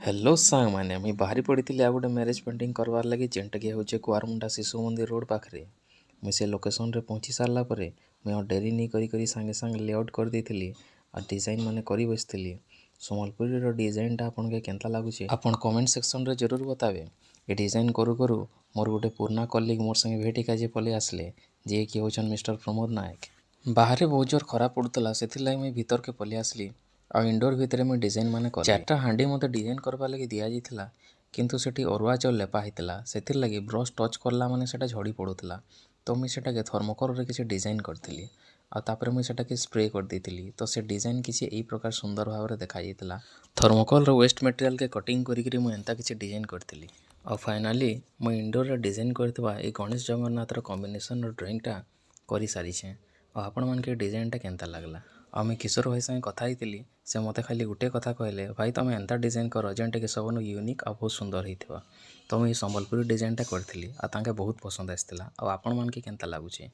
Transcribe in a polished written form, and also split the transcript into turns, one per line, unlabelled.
Hello सांग मैंने मुई बाहरी पड़ी आ गोटे मैरेज पेंटिंग करवार लगी जेनटा कि हूँ कुआरमुंडा शिशु मंदिर रोड पाखे मुई से लोकेशन रे पहुँची सारा पर मुई और डेरी नहीं करी सांगे सांगे लेआउट कर देती और डिजाइन माने करी बसती संबलपुर डिजाइनटा आपन के केनता लगुच आपन कमेंट सेक्शन रे जरूर बतावे। ये डिजाइन करू करू मोर गोटे पुराना कलिग मोर संगे भेटी काजे पलि आसले जी कि होचन मिस्टर प्रमोद नायक। बाहर बहुत जोर खरा पड़ूला से मुई भीतर के पलि आसली आ इंडोर भितर मुझे डिजाइन माने कली। चार्टा हांडी मत डिजाइन करवा लगी दि जाइथिला किंतु सेठी अरुआ चाउल लेपा होता से लगी ब्रश टच करला माने सेटा झड़ी पड़ूला तो मुझे सेटा के थर्मोकोल रे किसी डिजाइन करथिली आ तापर मुझे सेटा के स्प्रे कर देथिली तो से डिजाइन किसी एई प्रकार सुंदर भाव में देखा जाइतिला। थर्मोकोल रो वेस्ट मटेरियल के कटिंग करी मुझे एंता किसी डिजाइन करथिली और फाइनाली मुझे इंडोर रे डिजाइन करथिबा ए गणेश जगन्नाथ रो कॉम्बिनेशन रो ड्राइंगटा करी सारी छे और आपण मन के डिजाइनटा केनता लागला। आ मैं किशोर भाई संगे कथा होती से मत खाली गोटे कथा कहले भाई तुम एंता डिजाइन कर जेनटा कि सबन यूनिक आ बहुत सुंदर होता तो मुझे संबलपुरी डिजाइनटा करी बहुत पसंद आसला। आपण मन के केनता लगुचे।